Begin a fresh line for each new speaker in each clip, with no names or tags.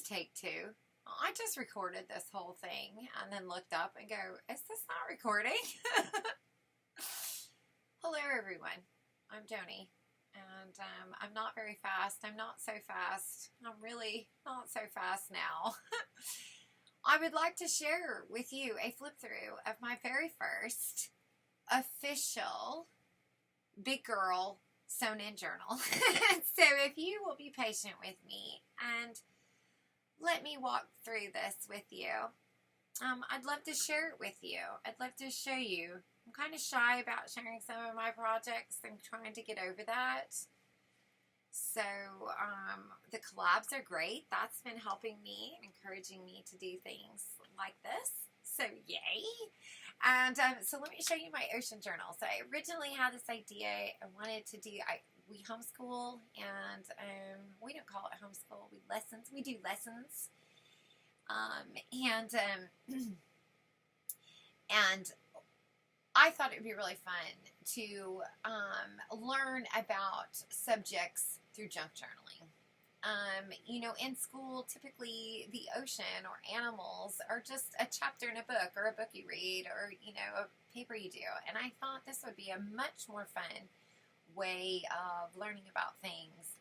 take two. I just recorded this whole thing and then looked up and go, is this not recording? Hello, everyone. I'm Joni, and I'm not very fast. I'm not so fast. I'm really not so fast now. I would like to share with you a flip through of my very first official Big Girl Sewn In journal. So if you will be patient with me and let me walk through this with you. I'd love to share it with you. I'd love to show you. I'm kind of shy about sharing some of my projects. I'm trying to get over that. So the collabs are great. That's been helping me, encouraging me to do things like this. So yay. And so let me show you my ocean journal. So I originally had this idea. I wanted to do, we homeschool, and we don't call it homeschool. We do lessons. And I thought it would be really fun to learn about subjects through junk journaling. You know, in school, typically the ocean or animals are just a chapter in a book or a book you read or, you know, a paper you do. And I thought this would be a much more fun way of learning about things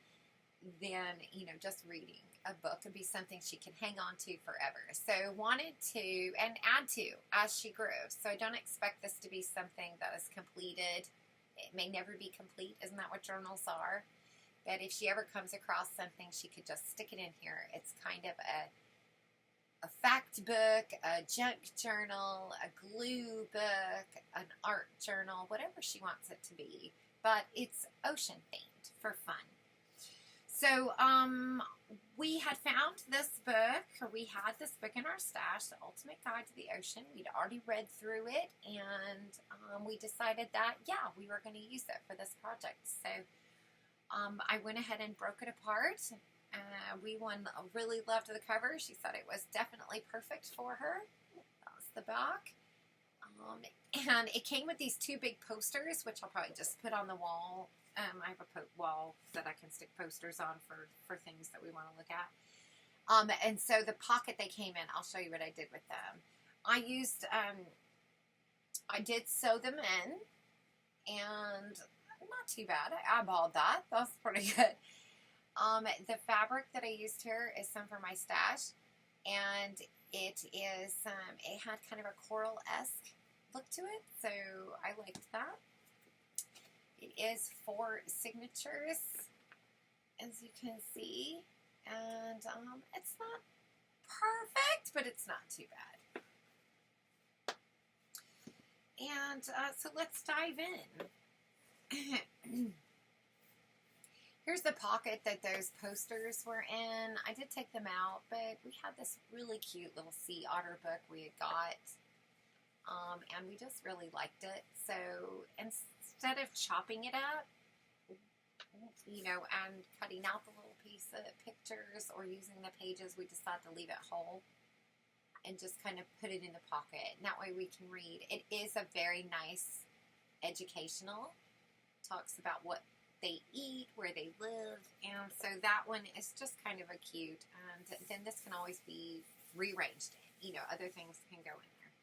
than, you know, just reading a book. It'd be something she can hang on to forever. So wanted to, and add to as she grows. So I don't expect this to be something that is completed. It may never be complete. Isn't that what journals are? But if she ever comes across something, she could just stick it in here. It's kind of a fact book, a junk journal, a glue book, an art journal, whatever she wants it to be. But it's ocean themed for fun. So we had found this book, or we had this book in our stash, The Ultimate Guide to the Ocean. We'd already read through it, and we decided that, yeah, we were going to use it for this project. So I went ahead and broke it apart. We really loved the cover. She said it was definitely perfect for her. That was the back. And it came with these two big posters, which I'll probably just put on the wall. I have a wall that I can stick posters on for things that we want to look at. And so the pocket they came in, I'll show you what I did with them. I did sew them in, and not too bad. I eyeballed that. That was pretty good. The fabric that I used here is some from my stash, and it had kind of a coral-esque look to it, so I liked that. It is 4 signatures, as you can see, and it's not perfect, but it's not too bad. And so let's dive in. Here's the pocket that those posters were in. I did take them out, but we had this really cute little sea otter book we had got. And we just really liked it. So instead of chopping it up, you know, and cutting out the little piece of pictures or using the pages, we decided to leave it whole and just kind of put it in the pocket. And that way we can read. It is a very nice educational. Talks about what they eat, where they live, and so that one is just kind of a cute. And then this can always be rearranged. You know, other things can go in there.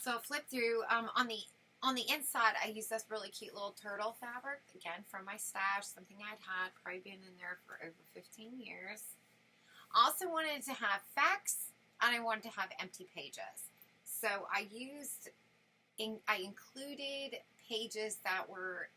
So I'll flip through. On the inside, I use this really cute little turtle fabric, again from my stash, something I'd had probably been in there for over 15 years. I also wanted to have facts, and I wanted to have empty pages. So I included pages that were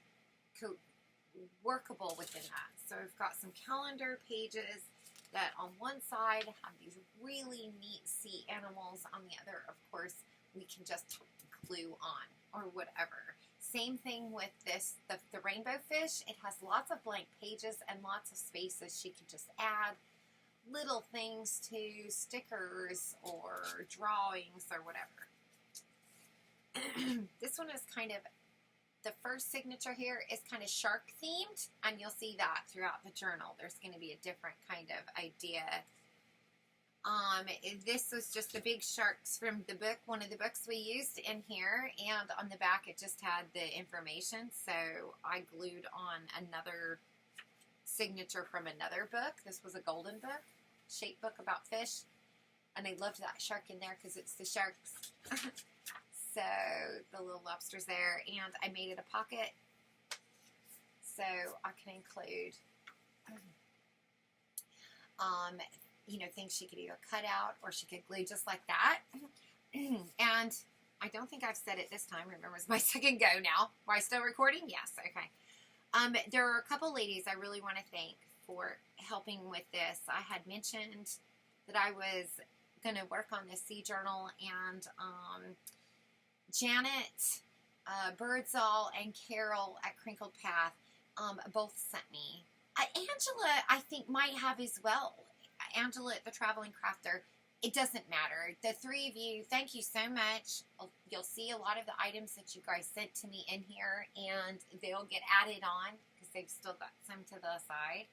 workable within that. So I've got some calendar pages that on one side have these really neat sea animals. On the other, of course, we can just glue on or whatever. Same thing with this, the rainbow fish. It has lots of blank pages and lots of spaces. She could just add little things to stickers or drawings or whatever. This one is kind of, the first signature here is kind of shark themed, and you'll see that throughout the journal. There's going to be a different kind of idea. This was just the big sharks from the book, one of the books we used in here, and on the back it just had the information, so I glued on another signature from another book. This was a golden book. shape book about fish. And I loved that shark in there because it's the sharks. So the little lobster's there. And I made it a pocket. So I can include, things she could either cut out or she could glue just like that. And I don't think I've said it this time. Remember, it's my second go now. Am I still recording? Yes. Okay. There are a couple ladies I really want to thank for helping with this. I had mentioned that I was going to work on the Sea Journal, and Janet Birdsall and Carol at Crinkled Path both sent me. Angela, I think, might have as well. Angela, the Traveling Crafter. It doesn't matter. The three of you, thank you so much. You'll see a lot of the items that you guys sent to me in here, and they'll get added on because they've still got some to the side.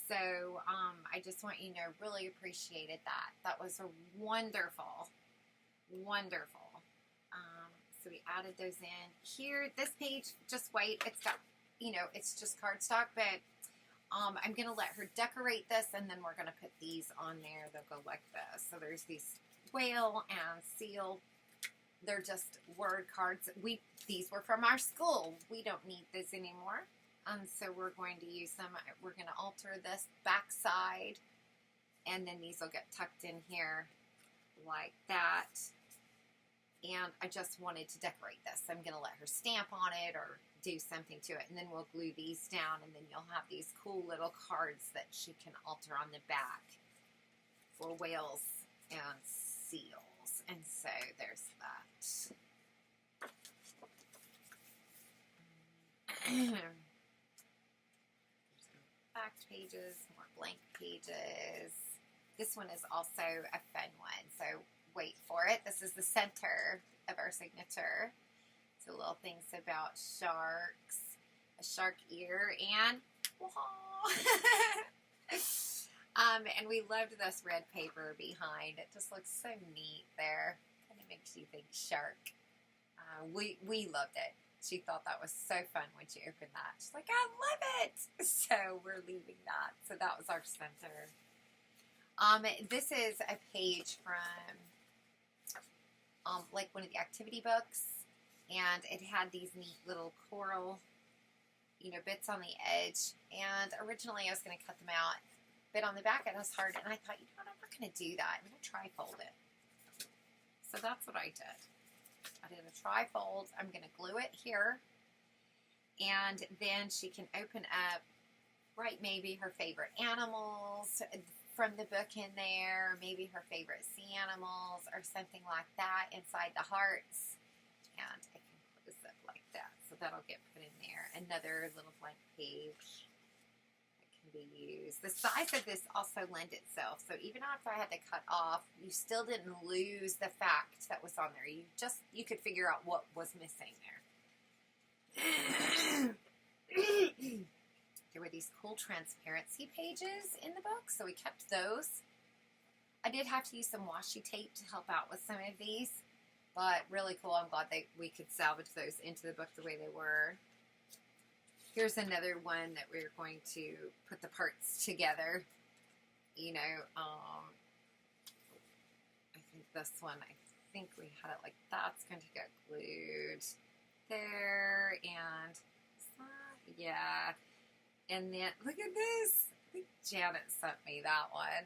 So I just want you to know, really appreciated that. That was a wonderful. So we added those in. Here, this page, just wait. It's got, it's just cardstock, but I'm going to let her decorate this, and then we're going to put these on there. They'll go like this. So there's these whale and seal. They're just word cards. These were from our school. We don't need this anymore. So we're going to use them. We're going to alter this back side, and then these will get tucked in here like that. And I just wanted to decorate this. I'm going to let her stamp on it or do something to it, and then we'll glue these down, and then you'll have these cool little cards that she can alter on the back for whales and seals. And so there's that. Back pages, more blank pages. This one is also a fun one, so wait for it. This is the center of our signature. So little things about sharks, a shark ear, and and we loved this red paper behind. It just looks so neat there. Kind of makes you think shark. We loved it. She thought that was so fun when she opened that. She's like, I love it. So we're leaving that. So that was our center. This is a page from like one of the activity books, and it had these neat little coral, bits on the edge. And originally I was going to cut them out, but on the back it was hard, and I thought, I'm not going to do that. I'm going to tri-fold it. So that's what I did. I did a tri-fold. I'm going to glue it here, and then she can open up, maybe her favorite animals from the book in there, maybe her favorite sea animals or something like that inside the hearts, and I can close up like that. So that'll get put in there. Another little blank page that can be used. The size of this also lent itself. So even after I had to cut off, you still didn't lose the fact that was on there. You could figure out what was missing there. There were these cool transparency pages in the book, so we kept those. I did have to use some washi tape to help out with some of these, but really cool. I'm glad we could salvage those into the book the way they were. Here's another one that we're going to put the parts together. I think this one, we had it like that's going to get glued there, and yeah. And then, look at this. I think Janet sent me that one.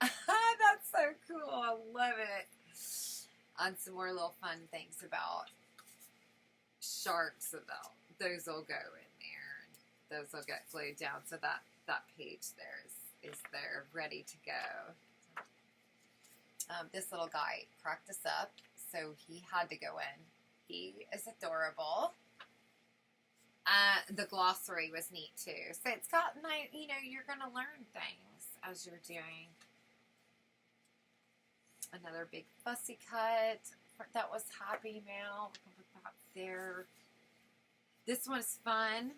That's so cool. I love it. On some more little fun things about sharks. Those will go in there, and those will get glued down. So that page there is there, ready to go. This little guy cracked us up, so he had to go in. He is adorable. The glossary was neat too. So it's got you're going to learn things as you're doing. Another big fussy cut. That was Happy Mail. We can put that there. This one's fun.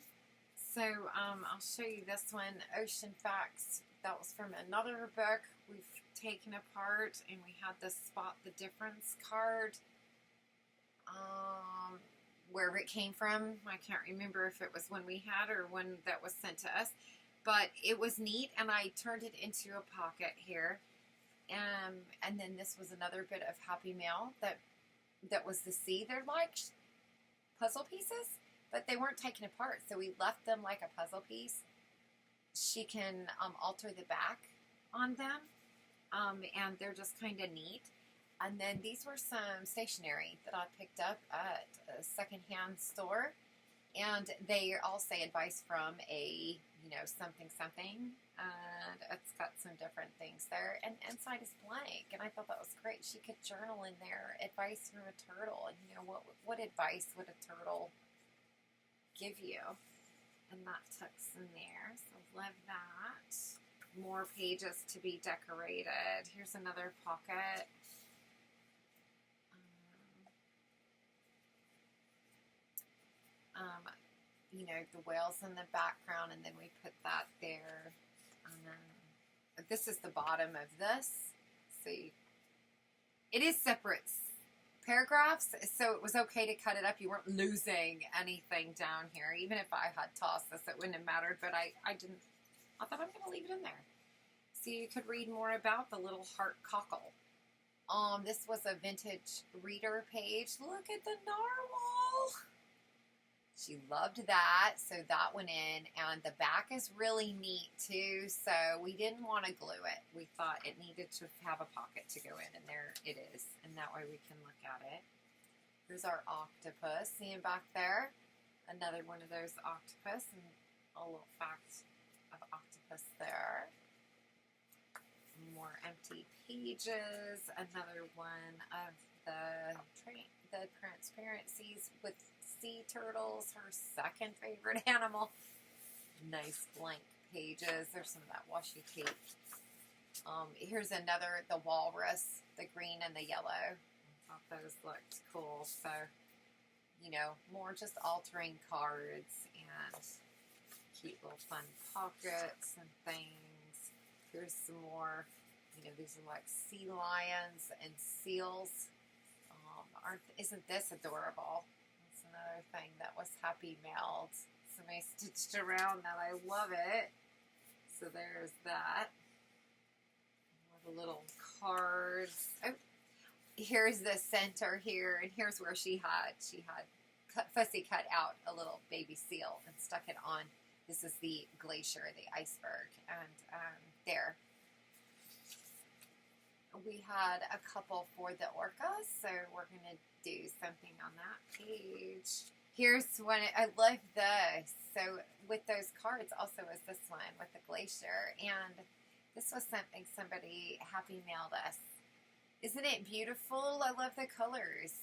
So I'll show you this one. Ocean Facts. That was from another book we've taken apart, and we had the Spot the Difference card. Where it came from, I can't remember if it was one we had or one that was sent to us. But it was neat, and I turned it into a pocket here. And then this was another bit of Happy Mail that was the C. They're like puzzle pieces, but they weren't taken apart, so we left them like a puzzle piece. She can alter the back on them, and they're just kind of neat. And then these were some stationery that I picked up at a secondhand store, and they all say advice from a, something, something, and it's got some different things there, and inside is blank, and I thought that was great. She could journal in there, advice from a turtle, and what advice would a turtle give you? And that tucks in there, so love that. More pages to be decorated. Here's another pocket. The whales in the background, and then we put that there. This is the bottom of this. See, it is separate paragraphs, so it was okay to cut it up. You weren't losing anything down here. Even if I had tossed this, it wouldn't have mattered, but I didn't. I thought I'm going to leave it in there. So you could read more about the little heart cockle. This was a vintage reader page. Look at the narwhal. She loved that, so that went in, and the back is really neat too, so we didn't want to glue it. We thought it needed to have a pocket to go in, and there it is, and that way we can look at it. Here's our octopus, see him back there? Another one of those octopus, and a little fact of octopus there. More empty pages, another one of the transparencies with sea turtles, her second favorite animal. Nice blank pages. There's some of that washi tape. Here's another, the walrus, the green and the yellow. I thought those looked cool. So, more just altering cards and cute little fun pockets and things. Here's some more, these are like sea lions and seals. Isn't this adorable? That's another thing that was Happy Mailed. Somebody stitched around that. I love it. So there's that. More the little cards. Oh, here's the center here, and here's where she had Fussy cut out a little baby seal and stuck it on. This is the glacier, the iceberg, and there. We had a couple for the orcas, so we're going to do something on that page. Here's one. I love this. So with those cards also is this one with the glacier, and this was something somebody Happy Mailed us. Isn't it beautiful? I love the colors.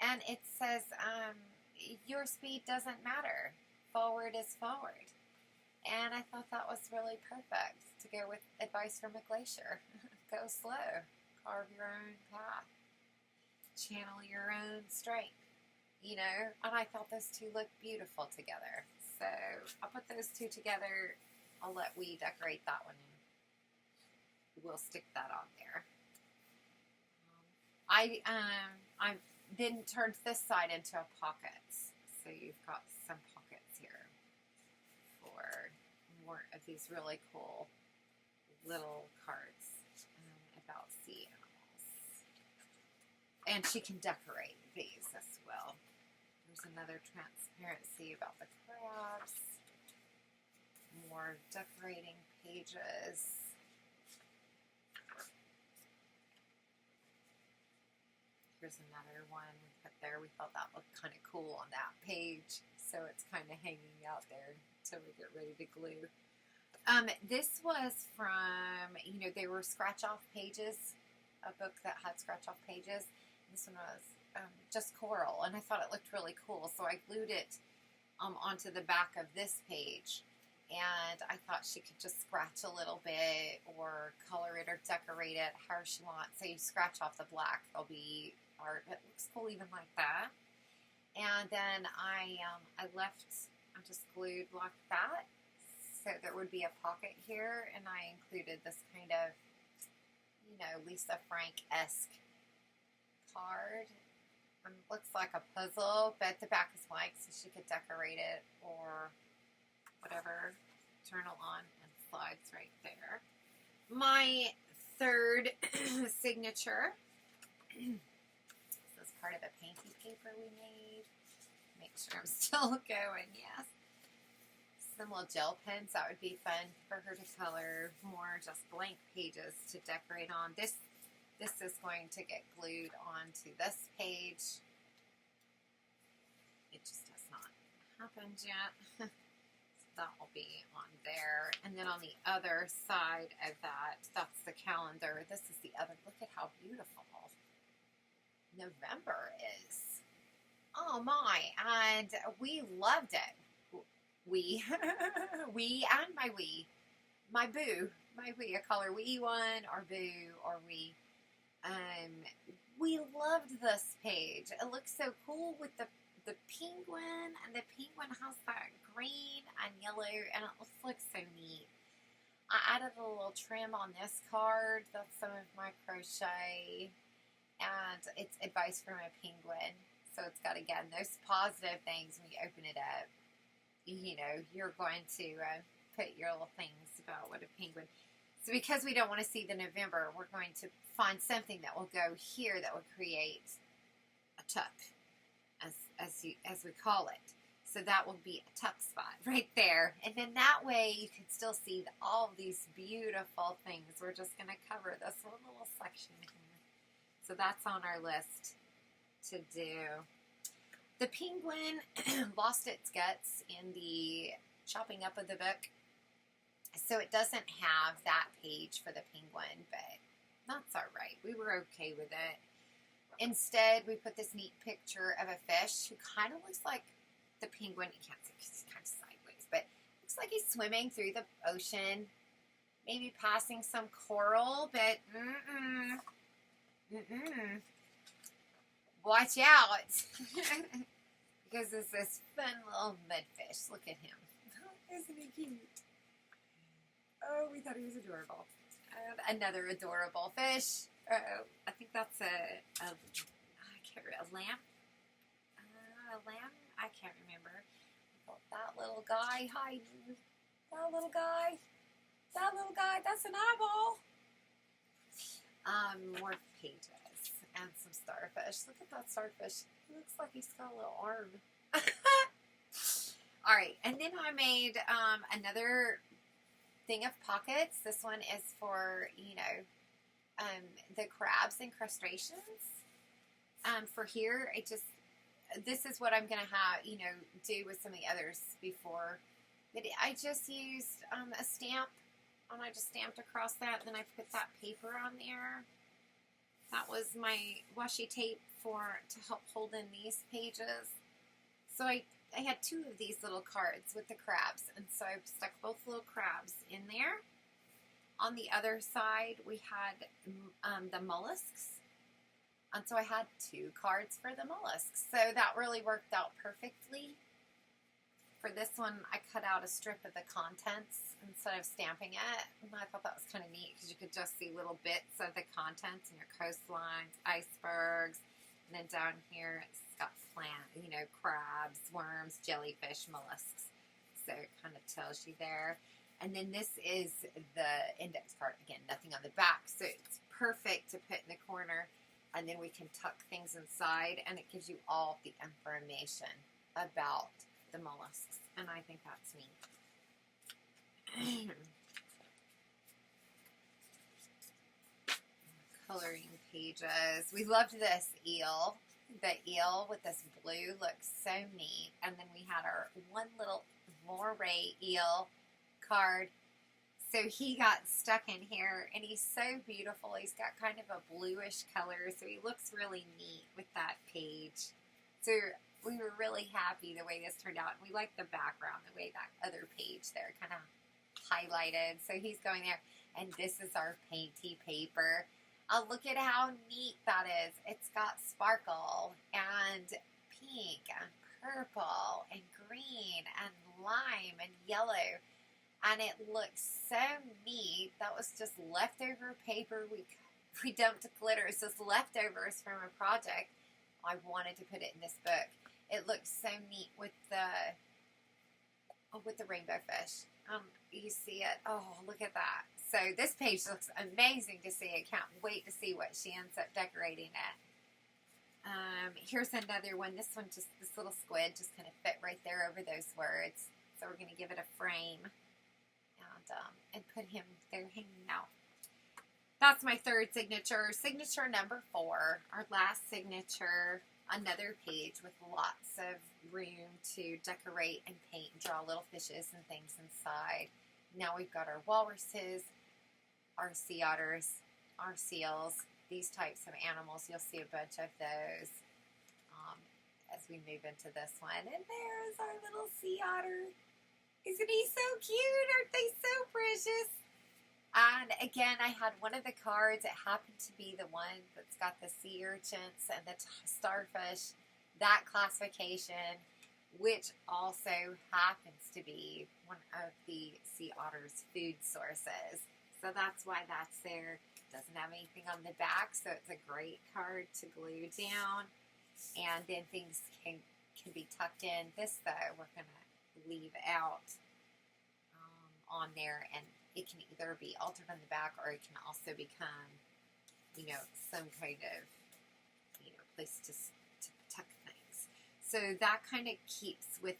And it says, your speed doesn't matter. Forward is forward. And I thought that was really perfect to go with advice from a glacier. Go slow. Carve your own path. Channel your own strength. And I thought those two looked beautiful together. So I'll put those two together. I'll let we decorate that one and we'll stick that on there. I then turned this side into a pocket. So you've got some pockets here for more of these really cool little cards about sea animals. And she can decorate these as well. There's another transparency about the crabs. More decorating pages. Here's another one we put there. We thought that looked kind of cool on that page. So it's kind of hanging out there until we get ready to glue. This was from, they were scratch-off pages, a book that had scratch-off pages. This one was just coral, and I thought it looked really cool. So I glued it onto the back of this page, and I thought she could just scratch a little bit or color it or decorate it however she wants. So you scratch off the black, there'll be art. It looks cool even like that. And then I just glued like that. So there would be a pocket here, and I included this kind of, Lisa Frank-esque card. Looks like a puzzle, but the back is blank, so she could decorate it or whatever journal on and slides right there. My third signature. This is part of a painting paper we made. Make sure I'm still going, yes. Some little gel pens, that would be fun for her to color. More just blank pages to decorate on. This is going to get glued onto this page. It just has not happened yet. So that will be on there. And then on the other side of that, that's the calendar. This is the other. Look at how beautiful November is. Oh my, and we loved it. We, we and my we. My boo. My we. I call her wee one or boo or we. We loved this page. It looks so cool with the penguin, and the penguin has that green and yellow, and it looks so neat. I added a little trim on this card. That's some of my crochet, and it's advice from a penguin. So it's got, again, those positive things when you open it up. You know, you're going to put your little things about what a penguin. So because we don't want to see the November, we're going to find something that will go here that will create a tuck, as we call it. So that will be a tuck spot right there. And then that way you can still see all of these beautiful things. We're just going to cover this one little section here. So that's on our list to do. The penguin lost its guts in the chopping up of the book, so it doesn't have that page for the penguin, but that's all right. We were okay with it. Instead, we put this neat picture of a fish who kind of looks like the penguin. You can't see because he's kind of sideways, but looks like he's swimming through the ocean, maybe passing some coral, but watch out, because it's this fun little mudfish. Look at him. Isn't he cute? Oh, we thought he was adorable. Another adorable fish. I think that's a lamb. A lamb? I can't remember. That little guy hiding. That little guy. That little guy. That's an eyeball. More pages. And some starfish. Look at that starfish. He looks like he's got a little arm. Alright, and then I made another thing of pockets. This one is for, you know, the crabs and crustaceans. For here, this is what I'm going to have, you know, do with some of the others before. But I just used a stamp, and I just stamped across that, and then I put that paper on there. That was my washi tape to help hold in these pages. So I had two of these little cards with the crabs, and so I stuck both little crabs in there. On the other side, we had the mollusks, and so I had two cards for the mollusks. So that really worked out perfectly. For this one, I cut out a strip of the contents instead of stamping it. And I thought that was kind of neat because you could just see little bits of the contents in your coastlines, icebergs, and then down here it's got crabs, worms, jellyfish, mollusks. So it kind of tells you there. And then this is the index card. Again, nothing on the back, so it's perfect to put in the corner. And then we can tuck things inside, and it gives you all the information about the mollusks, and I think that's neat. Coloring pages. We loved this eel. The eel with this blue looks so neat. And then we had our one little moray eel card. So he got stuck in here, and he's so beautiful. He's got kind of a bluish color, so he looks really neat with that page. So we were really happy the way this turned out. We liked the background, the way that other page there kind of highlighted. So he's going there. And this is our painty paper. Look at how neat that is. It's got sparkle and pink and purple and green and lime and yellow. And it looks so neat. That was just leftover paper. We dumped glitter. It's just leftovers from a project. I wanted to put it in this book. It looks so neat with the rainbow fish. You see it? Oh, look at that. So this page looks amazing to see. I can't wait to see what she ends up decorating it. Here's another one. This one, just this little squid just kind of fit right there over those words. So we're going to give it a frame and put him there hanging out. That's my third signature. Signature number 4, our last signature. Another page with lots of room to decorate and paint and draw little fishes and things inside. Now we've got our walruses, our sea otters, our seals, these types of animals. You'll see a bunch of those as we move into this one. And there's our little sea otter. Isn't he so cute? Aren't they so precious? And again, I had one of the cards. It happened to be the one that's got the sea urchins and the starfish, that classification, which also happens to be one of the sea otter's food sources. So that's why that's there. Doesn't have anything on the back, so it's a great card to glue down. And then things can be tucked in. This, though, we're going to leave out on there, and it can either be altered on the back, or it can also become, some kind of, place to tuck things. So that kind of keeps with,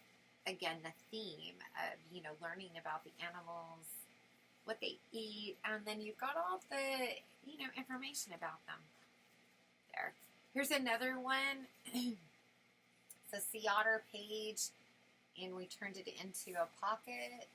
again, the theme of, learning about the animals, what they eat, and then you've got all the, information about them there. Here's another one. It's a sea otter page, and we turned it into a pocket.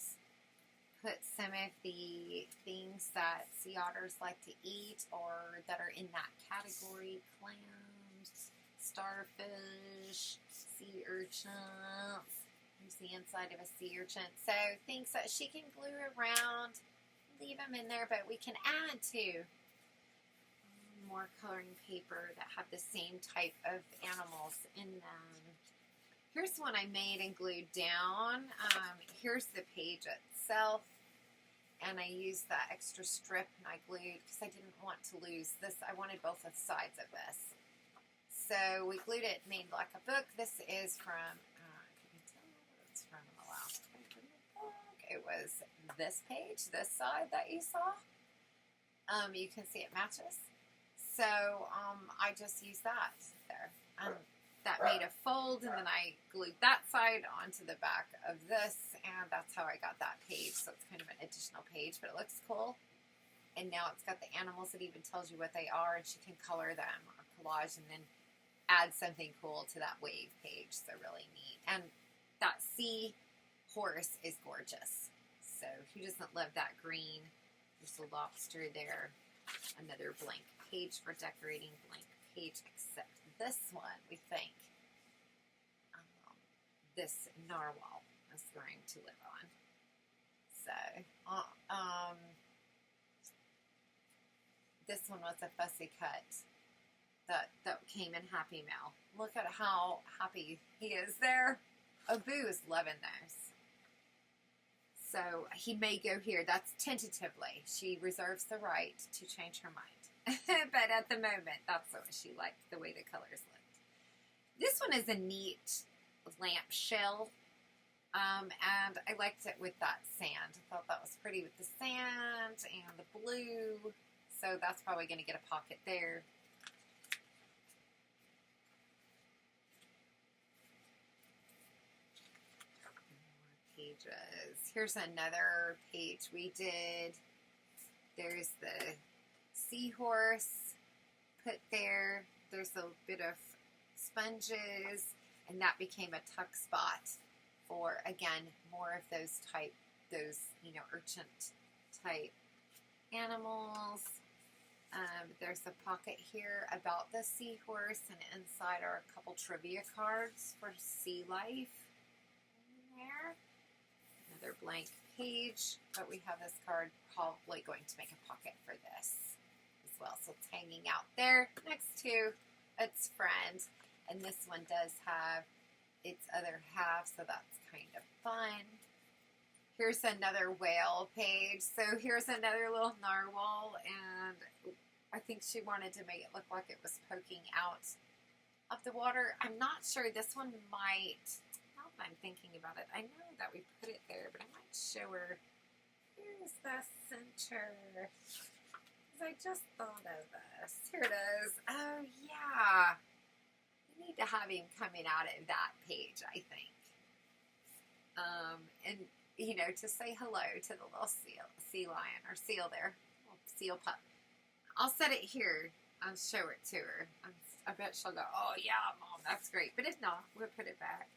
Put some of the things that sea otters like to eat or that are in that category: clams, starfish, sea urchins. Here's the inside of a sea urchin. So things that she can glue around, leave them in there, but we can add to more coloring paper that have the same type of animals in them. Here's one I made and glued down. Here's the page itself. And I used that extra strip and I glued because I didn't want to lose this. I wanted both of the sides of this. So we glued it, made like a book. This is from, can you tell me what it's from in the last book? It was this page, this side that you saw. You can see it matches. So I just used that there. That made a fold, and then I glued that side onto the back of this, and that's how I got that page. So it's kind of an additional page, but it looks cool. And now it's got the animals. It even tells you what they are, and she can color them or collage and then add something cool to that wave page. So really neat. And that sea horse is gorgeous. So who doesn't love that green? There's a lobster there. Another blank page for decorating, blank page, except this one, we think, this narwhal is going to live on. So, this one was a fussy cut that came in Happy Mail. Look at how happy he is there. Abu is loving those. So he may go here. That's tentatively. She reserves the right to change her mind. But at the moment, that's what she liked, the way the colors looked. This one is a neat lamp shell. And I liked it with that sand. I thought that was pretty with the sand and the blue. So that's probably going to get a pocket there. Pages. Here's another page we did. There's the seahorse put there. There's a bit of sponges, and that became a tuck spot for, again, more of those urchin type animals. There's a pocket here about the seahorse, and inside are a couple trivia cards for sea life in there. Another blank page, but we have this card probably going to make a pocket for this as well. So it's hanging out there next to its friend. And this one does have its other half, so that's kind of fun. Here's another whale page. So here's another little narwhal, and I think she wanted to make it look like it was poking out of the water. I'm not sure. This one might, now that I'm thinking about it, I know that we put it there, but I might show her Here's the center. I just thought of this. Here it is. Oh, yeah. We need to have him coming out of that page, I think. And, you know, to say hello to the little sea lion, or seal there. Little seal pup. I'll set it here. I'll show it to her. I bet she'll go, oh, yeah, Mom, that's great. But if not, we'll put it back.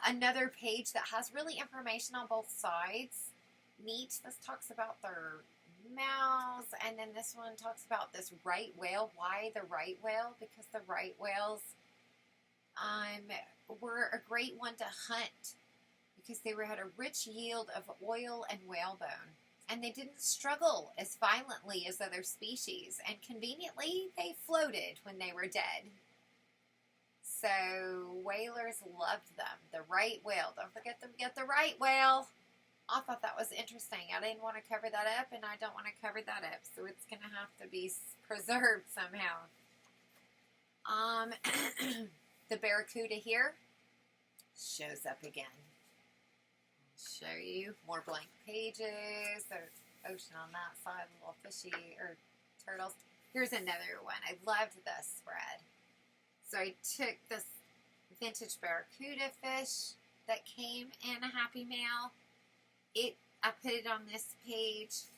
Another page that has really information on both sides. Neat. This talks about their mouths, and then this one talks about this right whale. Why the right whale? Because the right whales were a great one to hunt because they had a rich yield of oil and whalebone, and they didn't struggle as violently as other species, and conveniently they floated when they were dead. So whalers loved them. The right whale. Don't forget to get the right whale. I thought that was interesting. I didn't want to cover that up, and I don't want to cover that up, so it's going to have to be preserved somehow. The barracuda here shows up again. I'll show you more blank pages. There's ocean on that side, little fishy or turtles. Here's another one. I loved this spread. So I took this vintage barracuda fish that came in a Happy Mail. I put it on this page.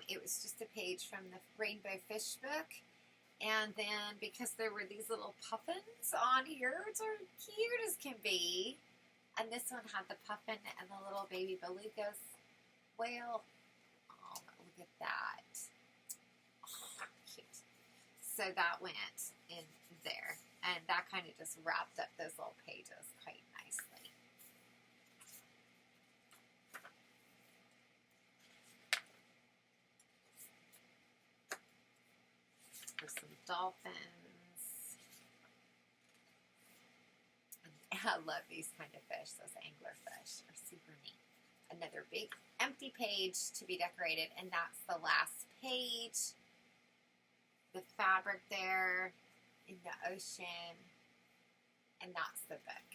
It was just a page from the Rainbow Fish book. And then because there were these little puffins on here, which are cute as can be. And this one had the puffin and the little baby belugas whale. Oh, look at that. Oh, cute. So that went in there. And that kind of just wrapped up those little pages quite nicely. There's some dolphins. And I love these kind of fish. Those anglerfish are super neat. Another big empty page to be decorated, and that's the last page. The fabric there in the ocean, and that's the book.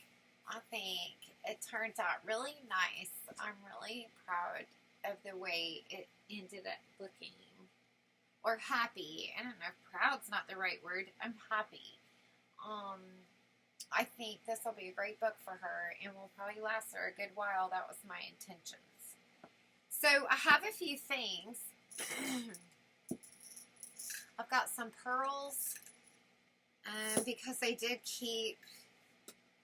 I think it turns out really nice. I'm really proud of the way it ended up looking. Or happy. I don't know if proud's not the right word. I'm happy. I think this will be a great book for her and will probably last her a good while. That was my intentions. So I have a few things. I've got some pearls because I did keep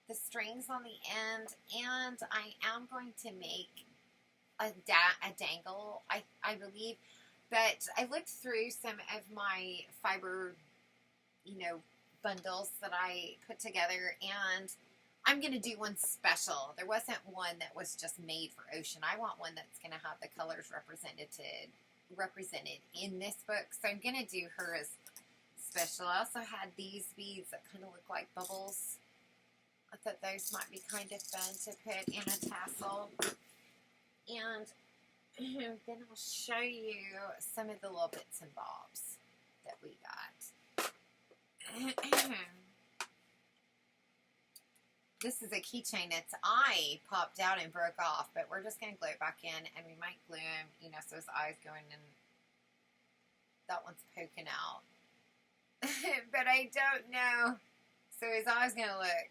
the strings on the end, and I am going to make a dangle, I believe. But I looked through some of my fiber, bundles that I put together, and I'm going to do one special. There wasn't one that was just made for ocean. I want one that's going to have the colors represented in this book. So I'm going to do her as special. I also had these beads that kind of look like bubbles. I thought those might be kind of fun to put in a tassel. And then I'll show you some of the little bits and bobs that we got. This is a keychain that's eye popped out and broke off, but we're just going to glue it back in, and we might glue him, so his eye's going in. That one's poking out. But I don't know. So his eye's going to look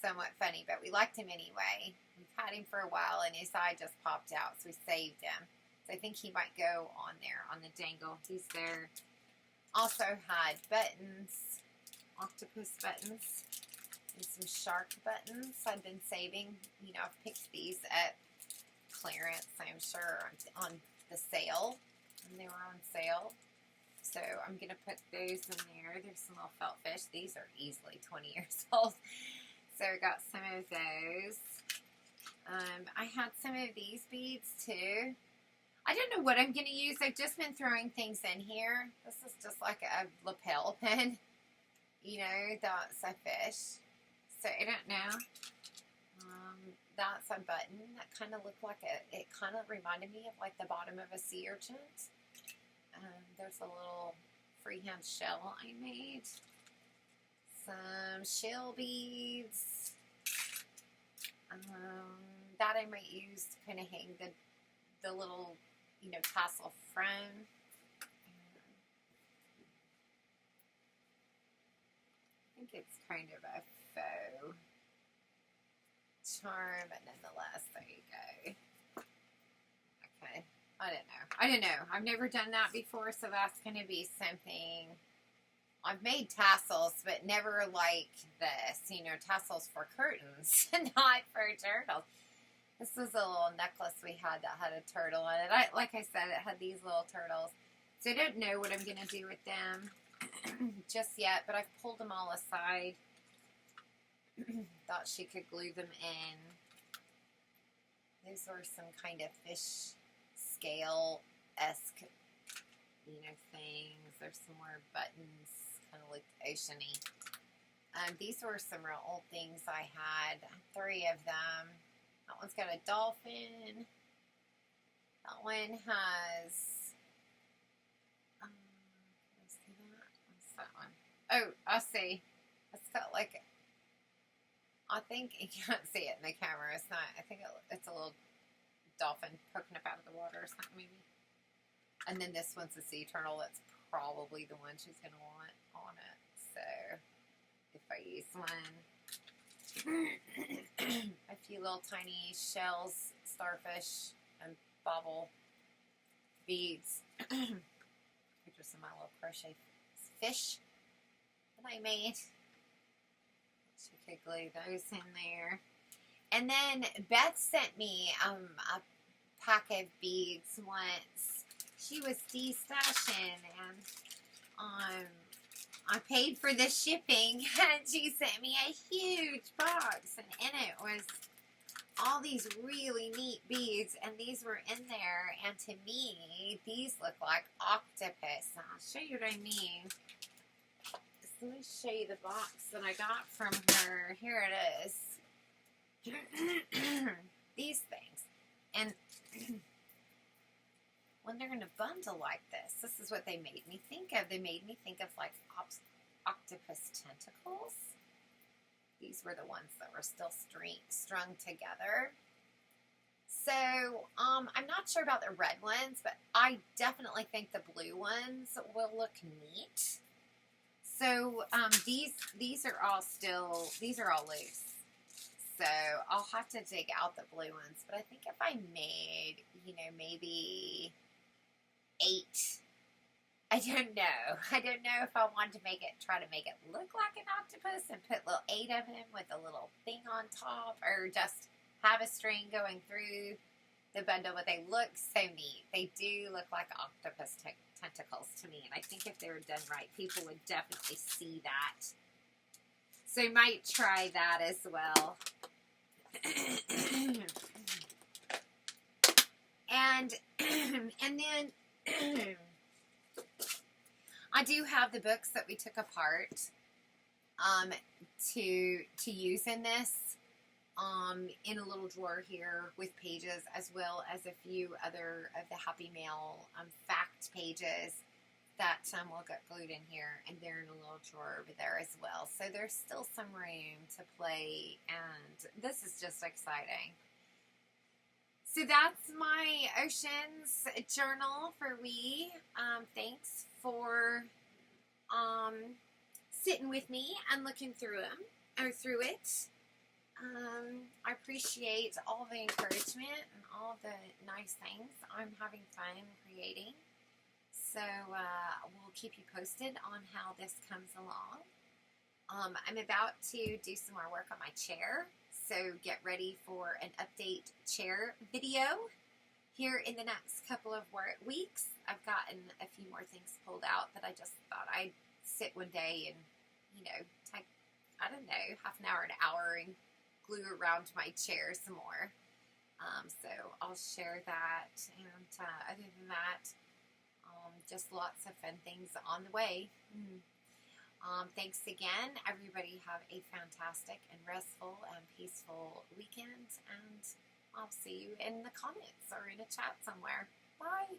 somewhat funny, but we liked him anyway. We've had him for a while, and his eye just popped out, so we saved him. So I think he might go on there on the dangle. He's there. Also had buttons, octopus buttons, and some shark buttons I've been saving. I've picked these at clearance, I'm sure, on the sale, and they were on sale. So I'm going to put those in there. There's some little felt fish. These are easily 20 years old. So I got some of those. I had some of these beads too. I don't know what I'm going to use. I've just been throwing things in here. This is just like a lapel pin. That's a fish. So I don't know. That's a button that kind of looked like it kind of reminded me of like the bottom of a sea urchin. There's a little freehand shell I made. Some shell beads. That I might use to kind of hang the the little, tassel front. I think it's kind of a faux charm, but nonetheless, there you go. Okay, I don't know. I've never done that before, so that's going to be something. I've made tassels, but never like this. Tassels for curtains, not for turtles. This was a little necklace we had that had a turtle in it. Like I said, it had these little turtles. So I don't know what I'm going to do with them just yet, but I've pulled them all aside. Thought she could glue them in. These were some kind of fish scale-esque, things. There's some more buttons, kind of like oceany. These were some real old things I had. 3 of them. That one's got a dolphin. That one has, can I see that? What's that one? Oh, I see. It's got like, I think you can't see it in the camera. It's not, I think it's a little dolphin poking up out of the water or something maybe. And then this one's a sea turtle. That's probably the one she's going to want on it. So, if I use one. A few little tiny shells, starfish, and bobble beads. Which are some of my little crochet fish that I made. She could glue those in there. And then Beth sent me a pack of beads once. She was de-stashing, and I paid for the shipping, and she sent me a huge box, and in it was all these really neat beads, and these were in there, and to me, these look like octopus. I'll show you what I mean. Let me show you the box that I got from her. Here it is. These things. And when they're in a bundle like this, this is what they made me think of. They made me think of like octopus tentacles. These were the ones that were still strung together. So, I'm not sure about the red ones, but I definitely think the blue ones will look neat. So, these are all loose. So, I'll have to dig out the blue ones. But I think if I made, maybe 8, I don't know. I don't know if I want to try to make it look like an octopus and put little 8 of them with a little thing on top, or just have a string going through the bundle, but they look so neat. They do look like octopus tentacles to me, and I think if they were done right, people would definitely see that. So I might try that as well. And then I do have the books that we took apart to use in this in a little drawer here with pages, as well as a few other of the Happy Mail fact pages that will get glued in here, and they're in a little drawer over there as well. So there's still some room to play, and this is just exciting. So that's my Oceans journal for we. Thanks for sitting with me and looking through it. I appreciate all the encouragement and all the nice things. I'm having fun creating. So we'll keep you posted on how this comes along. I'm about to do some more work on my chair. So get ready for an update chair video here in the next couple of weeks. I've gotten a few more things pulled out that I just thought I'd sit one day and, take, I don't know, half an hour, an hour, and glue around my chair some more. So I'll share that. And other than that, just lots of fun things on the way. Thanks again. Everybody have a fantastic and restful and peaceful weekend, and I'll see you in the comments or in a chat somewhere. Bye.